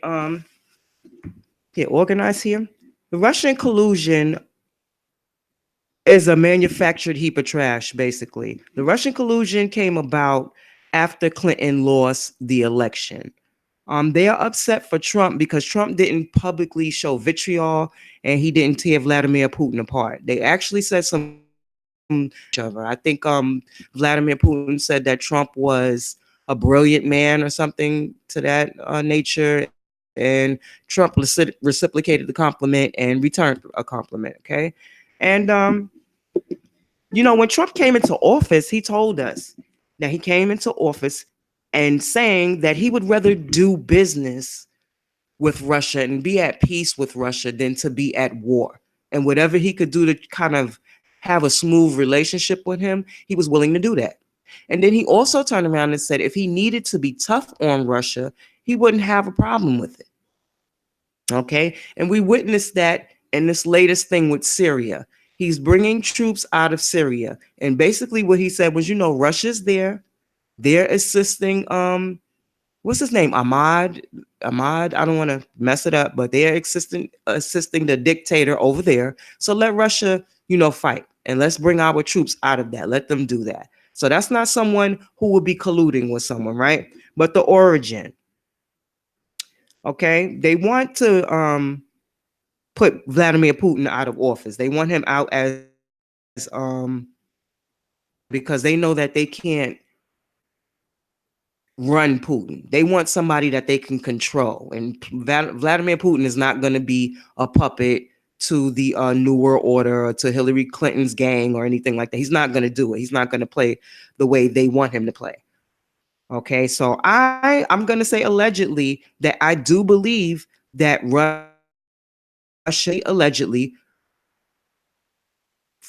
um get organized here. The Russian collusion is a manufactured heap of trash, basically. The Russian collusion came about after Clinton lost the election. They are upset for Trump because Trump didn't publicly show vitriol and he didn't tear Vladimir Putin apart. They actually said some each other. I think Vladimir Putin said that Trump was a brilliant man or something to that nature, and Trump reciprocated the compliment and returned a compliment. Okay, and when Trump came into office, he told us that he came into office and saying that he would rather do business with Russia and be at peace with Russia than to be at war. And whatever he could do to kind of have a smooth relationship with him, he was willing to do that. And then he also turned around and said if he needed to be tough on Russia, he wouldn't have a problem with it. Okay. And we witnessed that in this latest thing with Syria. He's bringing troops out of Syria. And basically what he said was, Russia's there. They're assisting what's his name? Ahmad. I don't want to mess it up, but they're assisting the dictator over there. So let Russia, fight. And let's bring our troops out of that. Let them do that. So that's not someone who would be colluding with someone, right? But the origin. Okay. They want to put Vladimir Putin out of office. They want him out as because they know that they can't run Putin. They want somebody that they can control. And Vladimir Putin is not going to be a puppet to the New World Order or to Hillary Clinton's gang or anything like that. He's not going to do it. He's not going to play the way they want him to play. Okay, so I'm going to say allegedly that I do believe that Russia allegedly,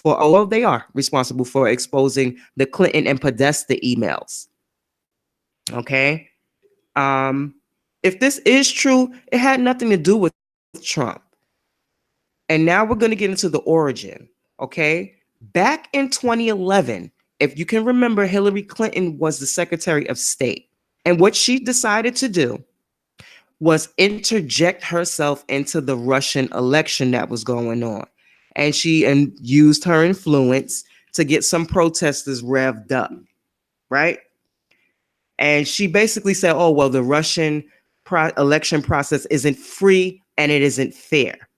although they are responsible for exposing the Clinton and Podesta emails. Okay. If this is true, it had nothing to do with Trump. And now we're going to get into the origin. Okay. Back in 2011, if you can remember, Hillary Clinton was the Secretary of State. And what she decided to do was interject herself into the Russian election that was going on. And she used her influence to get some protesters revved up. Right. And she basically said, oh, well, the Russian election process isn't free and it isn't fair.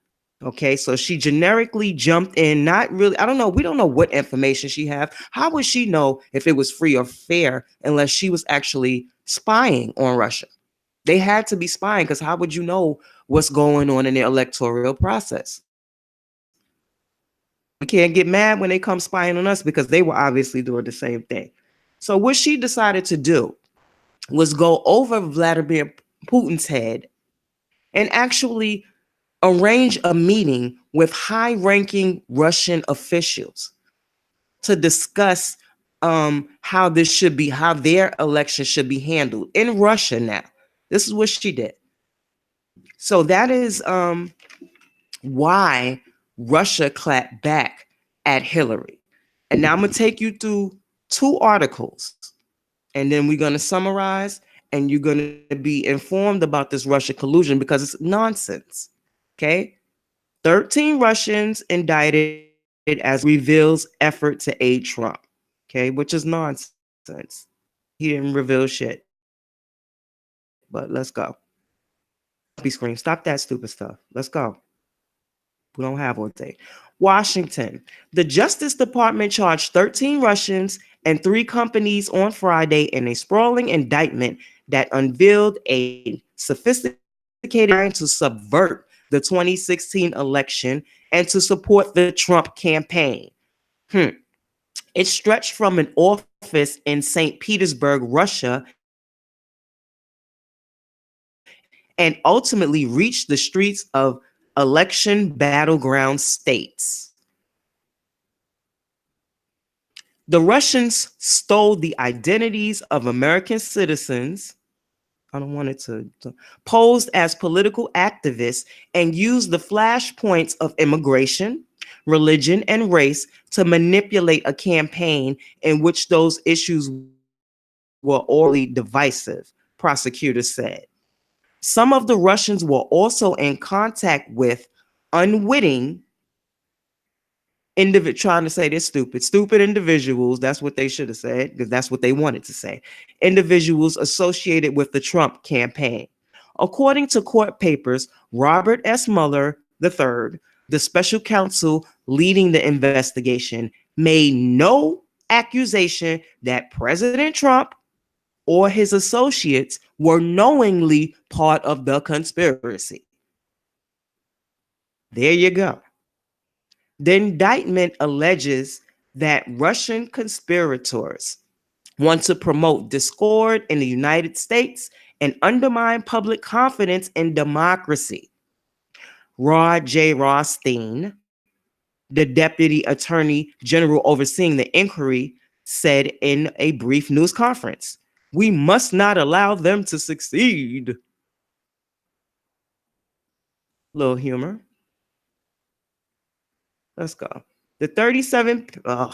Okay, so she generically jumped in, not really. I don't know. We don't know what information she have. How would she know if it was free or fair unless she was actually spying on Russia? They had to be spying because how would you know what's going on in the electoral process? We can't get mad when they come spying on us because they were obviously doing the same thing. So what she decided to do was go over Vladimir Putin's head and actually arrange a meeting with high-ranking Russian officials to discuss how their election should be handled in Russia now. This is what she did. So that is why Russia clapped back at Hillary. And now I'm going to take you through 2 articles. And then we're going to summarize and you're going to be informed about this Russia collusion because it's nonsense. Okay. 13 Russians indicted as reveals effort to aid Trump. Okay. Which is nonsense. He didn't reveal shit. But let's go. Screen. Stop that stupid stuff. Let's go. We don't have all day. Washington. The Justice Department charged 13 Russians and 3 companies on Friday in a sprawling indictment that unveiled a sophisticated plan to subvert the 2016 election and to support the Trump campaign. It stretched from an office in St. Petersburg, Russia, and ultimately reached the streets of election battleground states. The Russians stole the identities of American citizens. I don't want it to posed as political activists and used the flashpoints of immigration, religion, and race to manipulate a campaign in which those issues were already divisive, prosecutors said. Some of the Russians were also in contact with unwitting trying to say they're stupid individuals. That's what they should have said, because that's what they wanted to say. Individuals associated with the Trump campaign. According to court papers, Robert S. Mueller III, the special counsel leading the investigation, made no accusation that President Trump or his associates were knowingly part of the conspiracy. There you go. The indictment alleges that Russian conspirators want to promote discord in the United States and undermine public confidence in democracy. Rod J. Rothstein, the deputy attorney general overseeing the inquiry, said in a brief news conference, "We must not allow them to succeed." Little humor. Let's go. The 37, I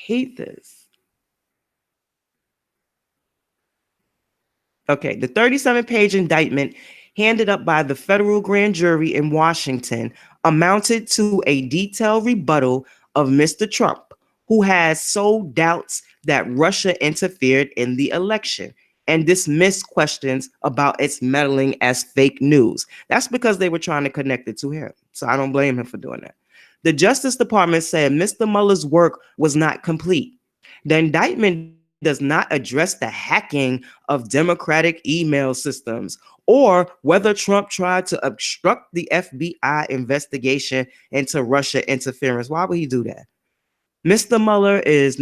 hate this. Okay, the 37-page indictment handed up by the federal grand jury in Washington amounted to a detailed rebuttal of Mr. Trump, who has sowed doubts that Russia interfered in the election and dismissed questions about its meddling as fake news. That's because they were trying to connect it to him. So I don't blame him for doing that. The Justice Department said Mr. Mueller's work was not complete. The indictment does not address the hacking of Democratic email systems or whether Trump tried to obstruct the FBI investigation into Russia interference. Why would he do that? Mr. Mueller is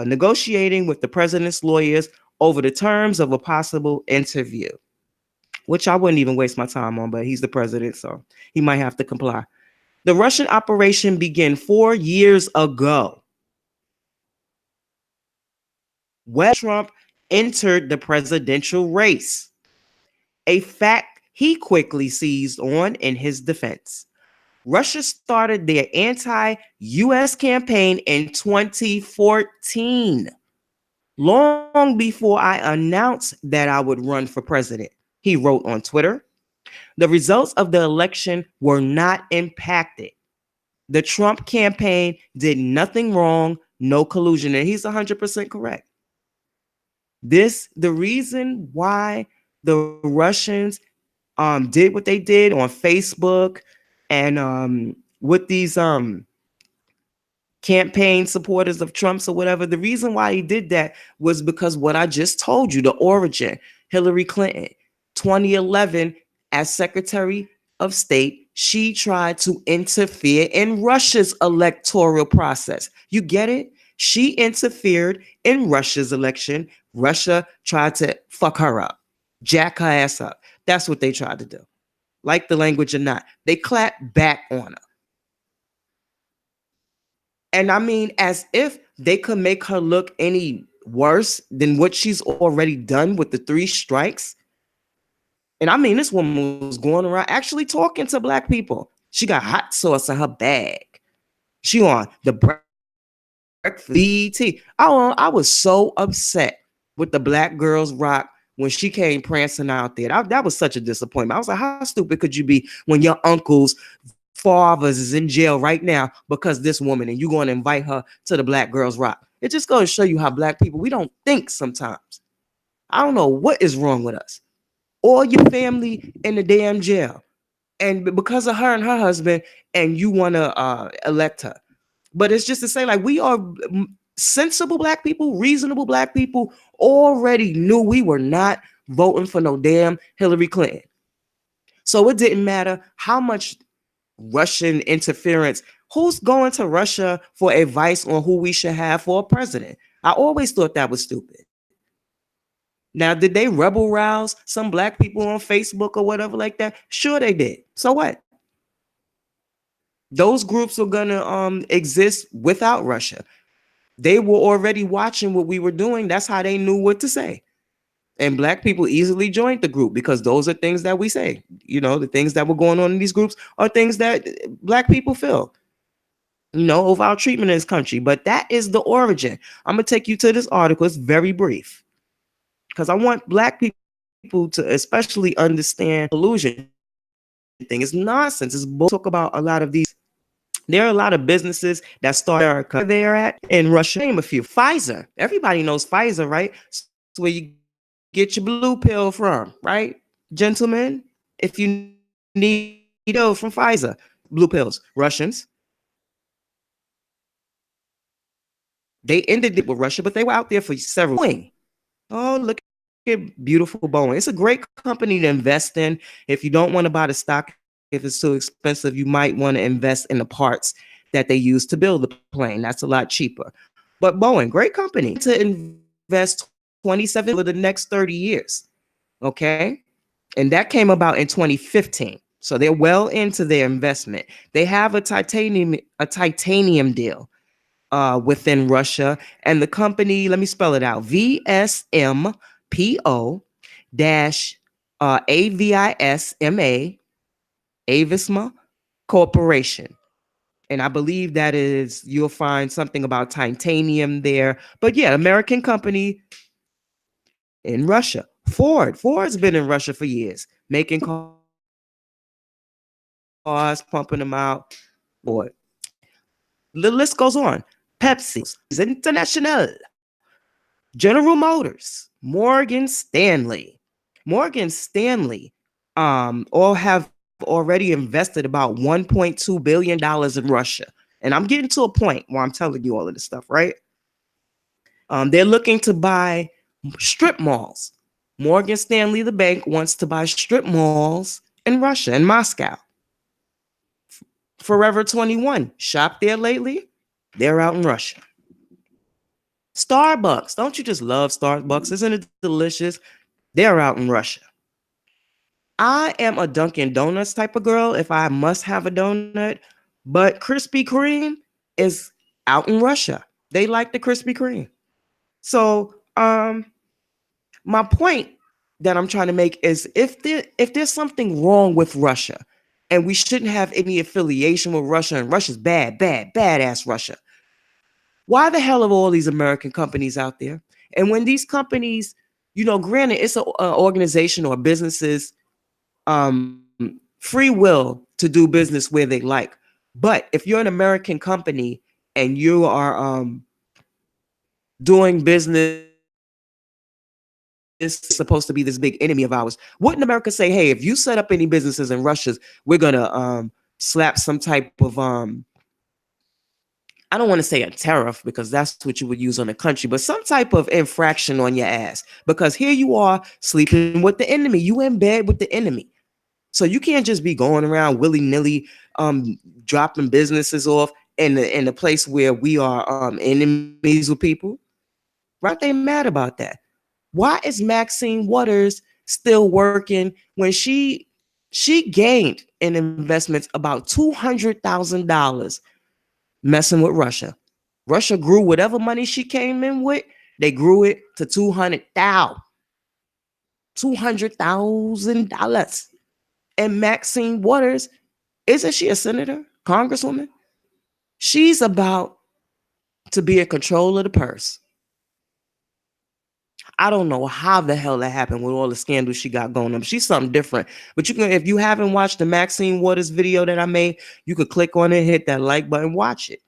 negotiating with the president's lawyers over the terms of a possible interview, which I wouldn't even waste my time on, but he's the president, so he might have to comply. The Russian operation began 4 years ago, when Trump entered the presidential race, a fact he quickly seized on in his defense. Russia started their anti-US campaign in 2014, long before I announced that I would run for president, he wrote on Twitter. The results of the election were not impacted. The Trump campaign did nothing wrong, no collusion, and he's 100% correct. The reason why the Russians did what they did on Facebook and with these campaign supporters of Trump's or whatever, the reason why he did that was because what I just told you, the origin. Hillary Clinton, 2011, as Secretary of State, she tried to interfere in Russia's electoral process. You get it? She interfered in Russia's election. Russia tried to fuck her up, jack her ass up. That's what they tried to do. Like the language or not, they clapped back on her. And I mean, as if they could make her look any worse than what she's already done with the 3 strikes. And I mean, this woman was going around actually talking to black people. She got hot sauce in her bag. She on the breakfast BT. I was so upset with the Black Girls Rock when she came prancing out there. That was such a disappointment. I was like, how stupid could you be when your uncle's fathers is in jail right now because this woman, and you going to invite her to the Black Girls Rock? It just goes to show you how black people, we don't think sometimes. I don't know what is wrong with us. Or your family in the damn jail. And because of her and her husband, and you want to elect her. But it's just to say, like, we are sensible black people, reasonable black people, already knew we were not voting for no damn Hillary Clinton. So it didn't matter how much Russian interference. Who's going to Russia for advice on who we should have for a president? I always thought that was stupid. Now, did they rebel rouse some black people on Facebook or whatever like that? Sure they did. So what? Those groups are going to exist without Russia. They were already watching what we were doing. That's how they knew what to say. And black people easily joined the group because those are things that we say. You know, the things that were going on in these groups are things that black people feel, you know, of our treatment in this country. But that is the origin. I'm going to take you to this article. It's very brief because I want black people people to especially understand collusion thing. It's nonsense. It's bull. Talk about a lot of these. There are a lot of businesses that start in America. They're at in Russia. Name a few. Pfizer. Everybody knows Pfizer, right? It's where you get your blue pill from, right? Gentlemen, if you need a pill from Pfizer, blue pills. Russians, they ended it with Russia, but they were out there for several. Oh, look at beautiful Boeing. It's a great company to invest in. If you don't want to buy the stock, if it's too expensive, you might want to invest in the parts that they use to build the plane. That's a lot cheaper. But Boeing, great company. To invest 27 over the next 30 years. Okay. And that came about in 2015. So they're well into their investment. They have a titanium deal within Russia. And the company, let me spell it out, VSMPO dash AVISMA, Avisma Corporation. And I believe that is, you'll find something about titanium there. But yeah, American company in Russia. Ford's been in Russia for years, making cars, pumping them out. Ford. The list goes on. Pepsi, International, General Motors, Morgan Stanley, all have already invested about $1.2 billion in Russia. And I'm getting to a point where I'm telling you all of this stuff, right? They're looking to buy strip malls. Morgan Stanley, the bank, wants to buy strip malls in Russia, in Moscow. Forever 21, shop there lately? They're out in Russia. Starbucks, don't you just love Starbucks? Isn't it delicious? They're out in Russia. I am a Dunkin' Donuts type of girl if I must have a donut, but Krispy Kreme is out in Russia. They like the Krispy Kreme. So, my point that I'm trying to make is if there's something wrong with Russia, and we shouldn't have any affiliation with Russia, and Russia's bad, bad, badass Russia, why the hell are all these American companies out there? And when these companies, granted, it's an organization or businesses free will to do business where they like. But if you're an American company and you are doing business supposed to be this big enemy of ours, wouldn't America say, hey, if you set up any businesses in Russia, we're gonna slap some type of I don't want to say a tariff because that's what you would use on the country, but some type of infraction on your ass because here you are sleeping with the enemy. You in bed with the enemy. So you can't just be going around willy-nilly dropping businesses off in the place where we are enemies with people. Why aren't they mad about that? Why is Maxine Waters still working when she gained in investments about $200,000 messing with Russia? Russia grew whatever money she came in with, they grew it to $200,000. And Maxine Waters, isn't she a senator, congresswoman? She's about to be in control of the purse. I don't know how the hell that happened with all the scandals she got going on. She's something different. But you can, if you haven't watched the Maxine Waters video that I made, you could click on it, hit that like button, watch it.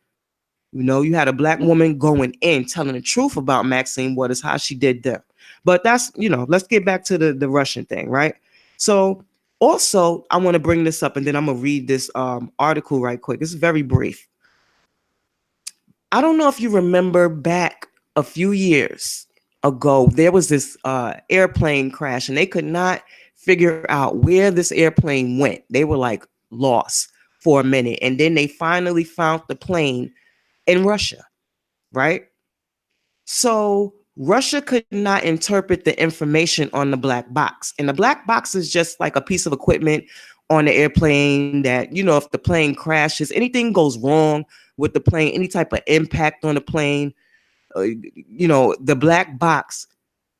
You had a black woman going in, telling the truth about Maxine Waters, how she did them. But that's, let's get back to the Russian thing, right? So also, I want to bring this up and then I'm going to read this article right quick. It's very brief. I don't know if you remember back a few years ago, there was this airplane crash and they could not figure out where this airplane went. They were like lost for a minute. And then they finally found the plane in Russia, right? So Russia could not interpret the information on the black box. And the black box is just like a piece of equipment on the airplane that, if the plane crashes, anything goes wrong with the plane, any type of impact on the plane, the black box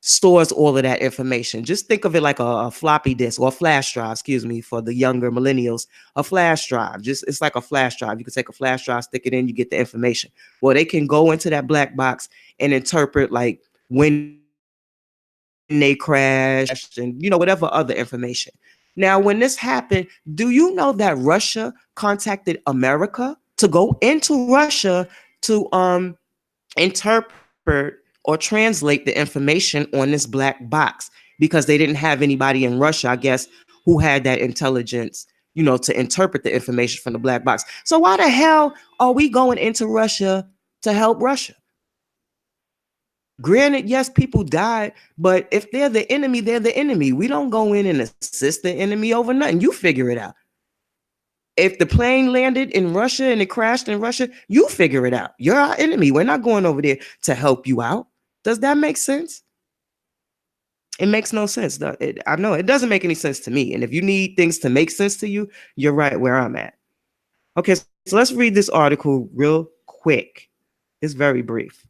stores all of that information. Just think of it like a floppy disk or a flash drive, excuse me, for the younger millennials, a flash drive. It's like a flash drive. You can take a flash drive, stick it in, you get the information. Well, they can go into that black box and interpret like when did the plane crash? they crashed and, whatever other information. Now, when this happened, do you know that Russia contacted America to go into Russia to interpret or translate the information on this black box because they didn't have anybody in Russia, I guess, who had that intelligence, to interpret the information from the black box. So why the hell are we going into Russia to help Russia? Granted, yes, people died, but if they're the enemy, they're the enemy. We don't go in and assist the enemy over nothing. You figure it out. If the plane landed in Russia and it crashed in Russia, you figure it out. You're our enemy. We're not going over there to help you out. Does that make sense? It makes no sense. I know it doesn't make any sense to me. And if you need things to make sense to you, you're right where I'm at. Okay, so let's read this article real quick. It's very brief.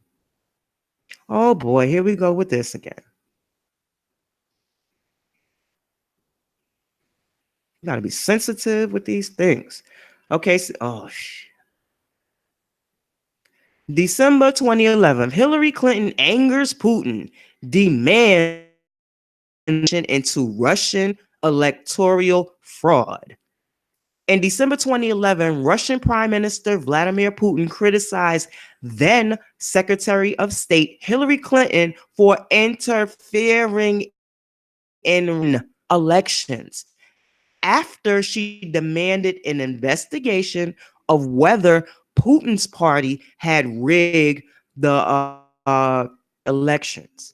Oh boy, here we go with this again. You gotta be sensitive with these things. Okay, so, December 2011, Hillary Clinton angers Putin, demands into Russian electoral fraud. In December 2011, Russian Prime Minister Vladimir Putin criticized then Secretary of State Hillary Clinton for interfering in elections after she demanded an investigation of whether Putin's party had rigged the elections,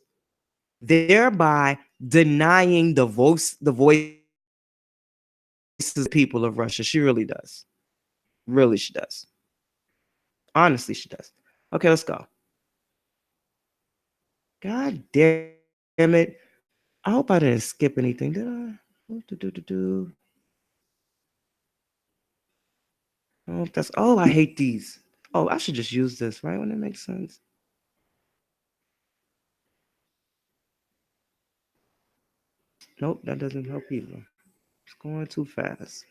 thereby denying the voices of the people of Russia. She really does. Really, she does. Honestly, she does. Okay, let's go. God damn it. I hope I didn't skip anything, did I? Oh, I hate these. Oh, I should just use this, right? When it makes sense. Nope, that doesn't help either. It's going too fast.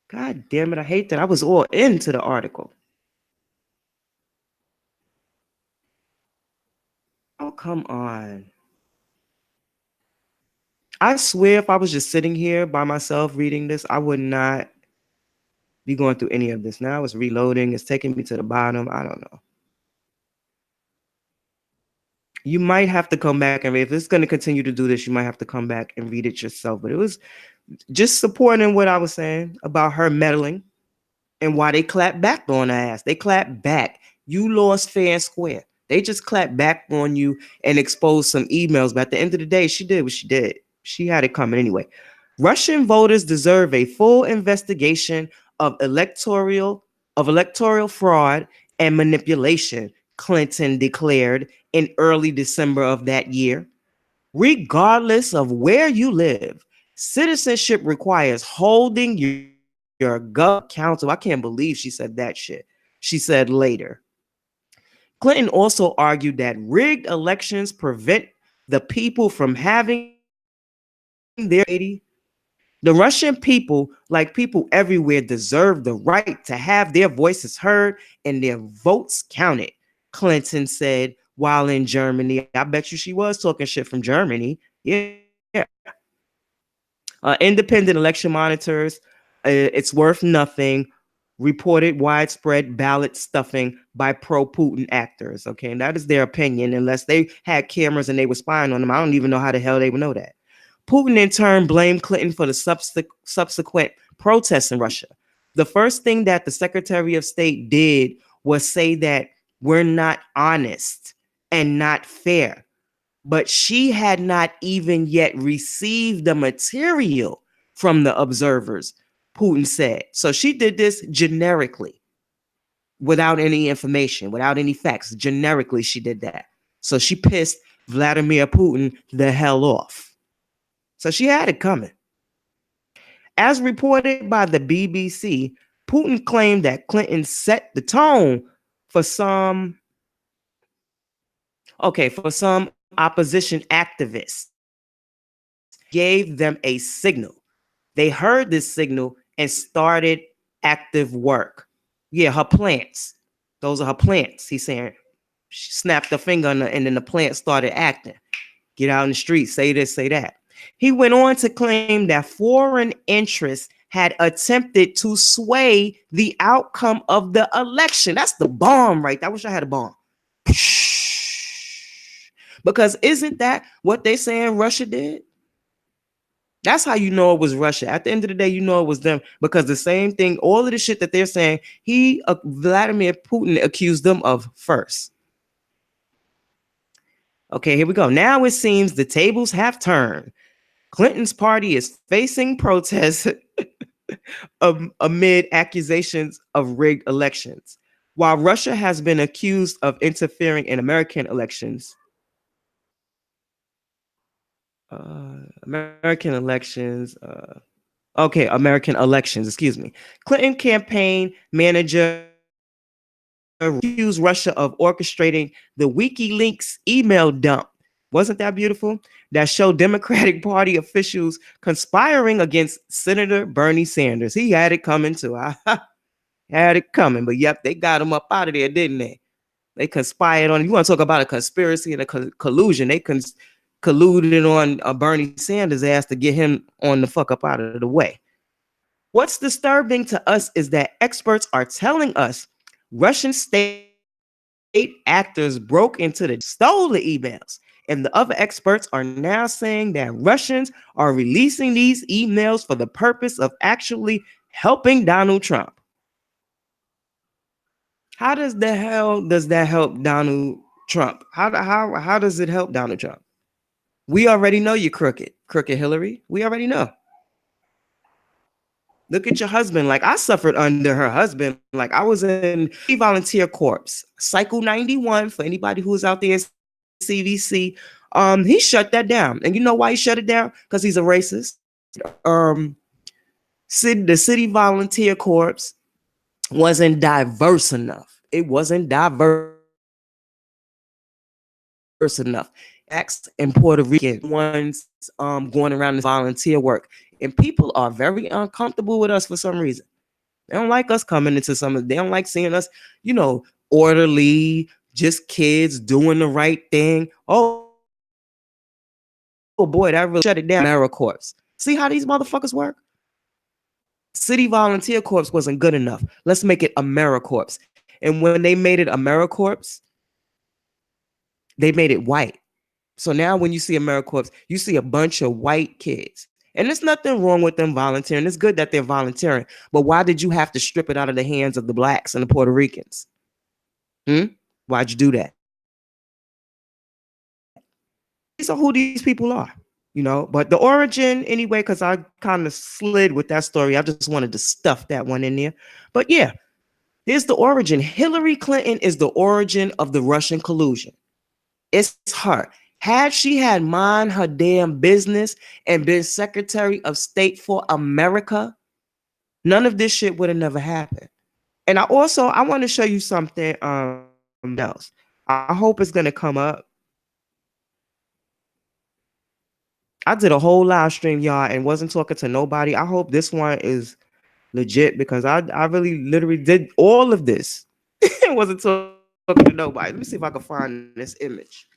God damn it, I hate that. I was all into the article. Oh, come on. I swear if I was just sitting here by myself reading this, I would not be going through any of this. Now it's reloading. It's taking me to the bottom. I don't know. You might have to come back and read. If it's going to continue to do this, you might have to come back and read it yourself. But it was just supporting what I was saying about her meddling and why they clapped back on her ass. They clapped back. You lost fair and square. They just clapped back on you and exposed some emails. But at the end of the day, she did what she did. She had it coming anyway. Russian voters deserve a full investigation of electoral fraud and manipulation, Clinton declared in early December of that year. Regardless of where you live, citizenship requires holding your gut accountable. I can't believe she said that shit. She said later. Clinton also argued that rigged elections prevent the people from having their the Russian people, like people everywhere, deserve the right to have their voices heard and their votes counted, Clinton said while in Germany. I bet you she was talking shit from Germany. Yeah. Independent election monitors, it's worth nothing, reported widespread ballot stuffing by pro-Putin actors. Okay, and that is their opinion. Unless they had cameras and they were spying on them, I don't even know how the hell they would know that. Putin in turn blamed Clinton for the subsequent protests in Russia. The first thing that the Secretary of State did was say that we're not honest and not fair. But she had not even yet received the material from the observers, Putin said. So she did this generically, without any information, without any facts. Generically, she did that. So she pissed Vladimir Putin the hell off. So she had it coming. As reported by the BBC, Putin claimed that Clinton set the tone for some opposition activists, gave them a signal. They heard this signal and started active work. Yeah, her plants. Those are her plants. He's saying she snapped her finger and then the plant started acting. get out in the street, say this, say that. He went on to claim that foreign interests had attempted to sway the outcome of the election. That's the bomb, right? I wish I had a bomb. Because isn't that what they saying Russia did? That's how you know it was Russia. At the end of the day, you know it was them, because the same thing, all of the shit that they're saying, Vladimir Putin accused them of first. Okay, here we go. Now it seems the tables have turned. Clinton's party is facing protests amid accusations of rigged elections. While Russia has been accused of interfering in American elections, excuse me. Clinton campaign manager accused Russia of orchestrating the WikiLeaks email dump. Wasn't that beautiful? That showed Democratic Party officials conspiring against Senator Bernie Sanders. He had it coming too. Had it coming, but yep, they got him up out of there, didn't they? They conspired on. You want to talk about a conspiracy and a collusion? They colluded on Bernie Sanders' ass to get him on the fuck up out of the way. What's disturbing to us is that experts are telling us Russian state actors broke into stole the emails. And the other experts are now saying that Russians are releasing these emails for the purpose of actually helping Donald Trump. How does that help Donald Trump? How does it help Donald Trump? We already know you're crooked Hillary. We already know. Look at your husband. Like, I suffered under her husband. Like, I was in volunteer corps, Cycle 91, for anybody who's out there, CVC. He shut that down. And you know why he shut it down? Because he's a racist. The city volunteer corps wasn't diverse enough. It wasn't diverse enough. Acts in Puerto Rican ones going around this volunteer work. And people are very uncomfortable with us for some reason. They don't like us coming into they don't like seeing us, orderly, just kids doing the right thing. Oh boy, that really shut it down. AmeriCorps. See how these motherfuckers work? City Volunteer Corps wasn't good enough. Let's make it AmeriCorps. And when they made it AmeriCorps, they made it white. So now when you see AmeriCorps, you see a bunch of white kids. And there's nothing wrong with them volunteering. It's good that they're volunteering. But why did you have to strip it out of the hands of the blacks and the Puerto Ricans? Why'd you do that? These are who these people are, But the origin, anyway, because I kind of slid with that story. I just wanted to stuff that one in there. But yeah, here's the origin. Hillary Clinton is the origin of the Russian collusion. It's her. Had she had mind her damn business and been Secretary of State for America, none of this shit would have never happened. And I want to show you something else. I hope it's going to come up. I did a whole live stream, y'all, and wasn't talking to nobody. I hope this one is legit, because I really literally did all of this and wasn't talking to nobody. Let me see if I can find this image.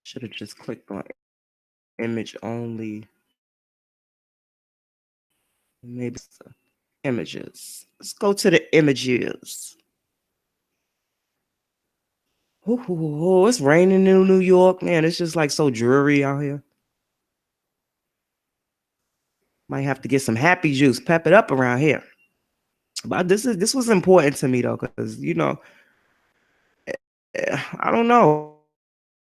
Should have just clicked on image only. Maybe images. Let's go to the images. Ooh, it's raining in New York, man. It's just like so dreary out here. Might have to get some happy juice, pep it up around here. But this was important to me though, because I don't know,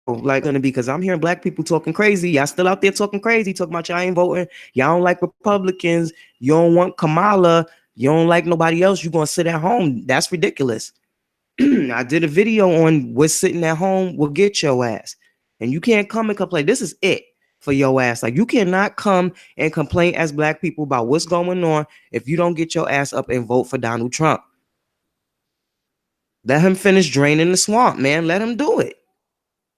like gonna be, because I'm hearing black people talking crazy. Y'all still out there talking crazy, talking about y'all ain't voting, y'all don't like Republicans, you don't want Kamala, you don't like nobody else, you gonna sit at home. That's ridiculous. I did a video on what sitting at home will get your ass, and you can't come and complain. This is it. for your ass. Like, you cannot come and complain as black people about what's going on if you don't get your ass up and vote for Donald Trump. Let him finish draining the swamp, man. Let him do it.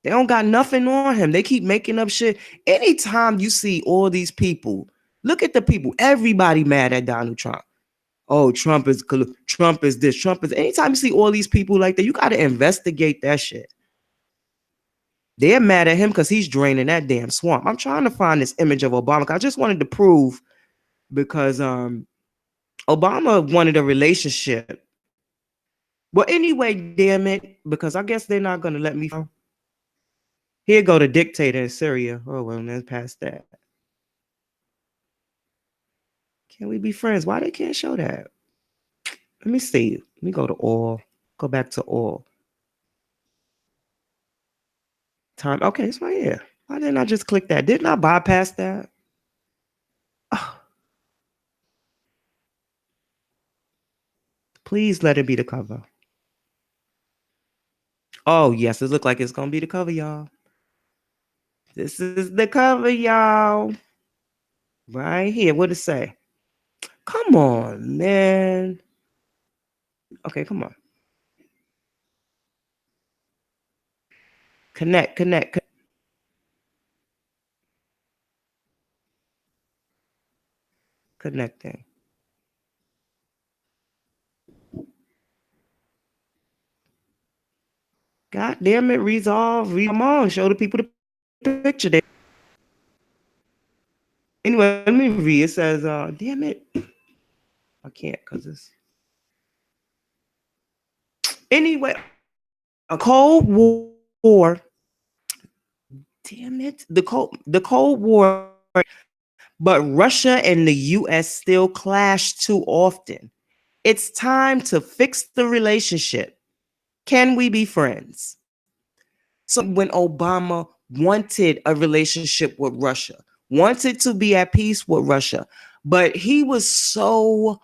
They don't got nothing on him. They keep making up shit. Anytime you see all these people, look at the people. Everybody mad at Donald Trump. Oh, Trump is this, Trump is. Anytime you see all these people like that, you got to investigate that shit. They're mad at him because he's draining that damn swamp. I'm trying to find this image of Obama. I just wanted to prove, because Obama wanted a relationship. Well, anyway, damn it, because I guess they're not gonna let me. Here go the dictator in Syria. Oh well, let's pass that. Can we be friends? Why they can't show that? Let me see. Let me go to all. Go back to all. Time. Okay, it's right here. Why didn't I just click that? Didn't I bypass that? Oh. Please let it be the cover. Oh, yes, it looks like it's going to be the cover, y'all. This is the cover, y'all. Right here. What it say? Come on, man. Okay, come on. Connect. Connecting. God damn it, resolve. Come on, show the people the picture there. Anyway, let me read. It says, damn it. I can't because it's. Anyway, a Cold War. Damn it. The Cold War, but Russia and the US still clash too often. It's time to fix the relationship. Can we be friends? So when Obama wanted a relationship with Russia, wanted to be at peace with Russia, but he was so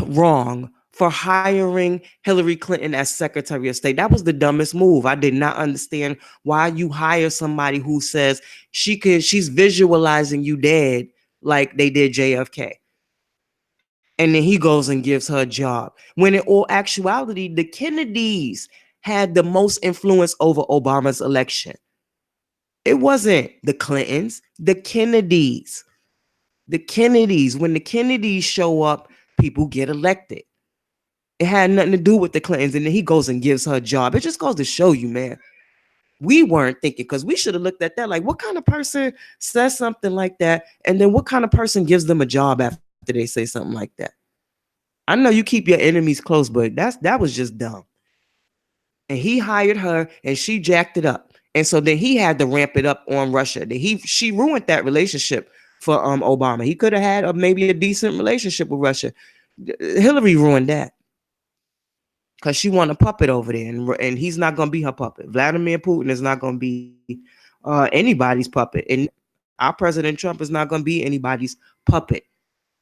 wrong for hiring Hillary Clinton as Secretary of State. That was the dumbest move. I did not understand why you hire somebody who says she's visualizing you dead like they did JFK. And then he goes and gives her a job. When in all actuality, the Kennedys had the most influence over Obama's election. It wasn't the Clintons, the Kennedys. The Kennedys. When the Kennedys show up, people get elected. It had nothing to do with the Clintons. And then he goes and gives her a job. It just goes to show you, man. We weren't thinking, because we should have looked at that like, what kind of person says something like that? And then what kind of person gives them a job after they say something like that? I know you keep your enemies close, but that was just dumb. And he hired her and she jacked it up. And so then he had to ramp it up on Russia. She ruined that relationship for Obama. He could have had maybe a decent relationship with Russia. Hillary ruined that because she wanted a puppet over there, and he's not going to be her puppet. Vladimir Putin is not going to be anybody's puppet, and our President Trump is not going to be anybody's puppet.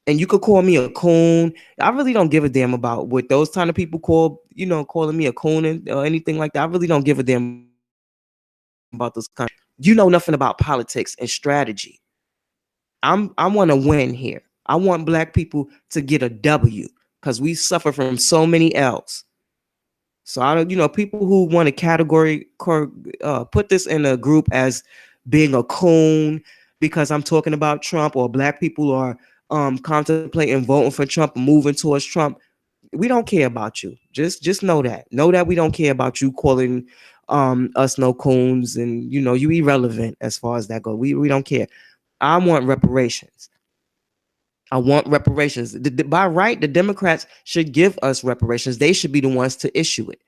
And you could call me a coon. I really don't give a damn about what those kind of people calling me a coon or anything like that. I really don't give a damn about those kind. You know nothing about politics and strategy. I want to win here. I want black people to get a W because we suffer from so many L's. So I don't, people who want to put this in a group as being a coon because I'm talking about Trump, or black people are contemplating voting for Trump and moving towards Trump. We don't care about you. Just know that. Know that we don't care about you calling us no coons, and you irrelevant as far as that goes. We don't care. I want reparations. I want reparations. By right, the Democrats should give us reparations. They should be the ones to issue it,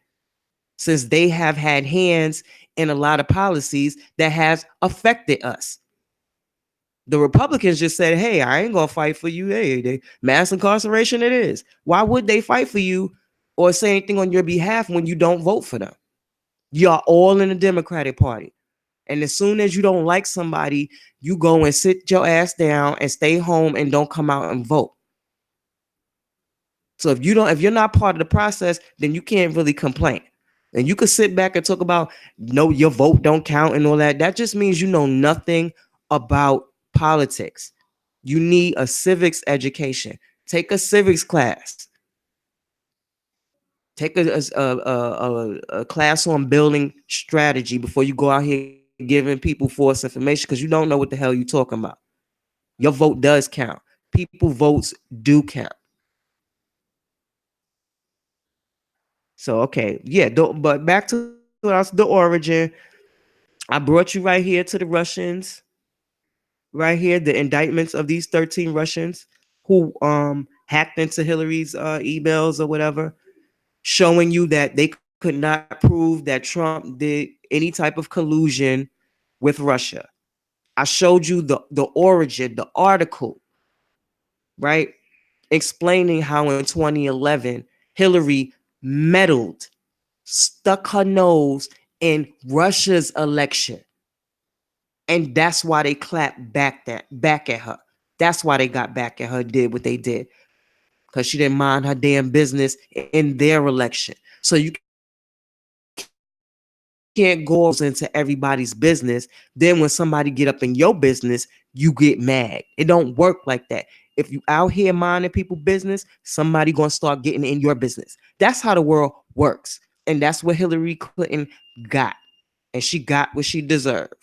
since they have had hands in a lot of policies that has affected us. The Republicans just said, hey, I ain't going to fight for you. Hey, mass incarceration it is. Why would they fight for you or say anything on your behalf when you don't vote for them? You're all in the Democratic Party. And as soon as you don't like somebody, you go and sit your ass down and stay home and don't come out and vote. So if you're not part of the process, then you can't really complain. And you could sit back and talk about no, your vote don't count and all that. That just means you know nothing about politics. You need a civics education. Take a civics class. Take a class on building strategy before you go out here giving people false information, because you don't know what the hell you're talking about. Your vote does count. People votes do count. So okay, yeah. But back to us, the origin. I brought you right here to the Russians. Right here, the indictments of these 13 Russians who hacked into Hillary's emails or whatever, showing you that they could not prove that Trump did any type of collusion with Russia. I showed you the origin, the article, right? Explaining how in 2011 Hillary meddled, stuck her nose in Russia's election. And that's why they clapped back at her. That's why they got back at her, did what they did. Because she didn't mind her damn business in their election. So you can't go into everybody's business. Then when somebody get up in your business, you get mad. It don't work like that. If you out here minding people business, somebody gonna start getting in your business. That's how the world works. And that's what Hillary Clinton got. And she got what she deserved.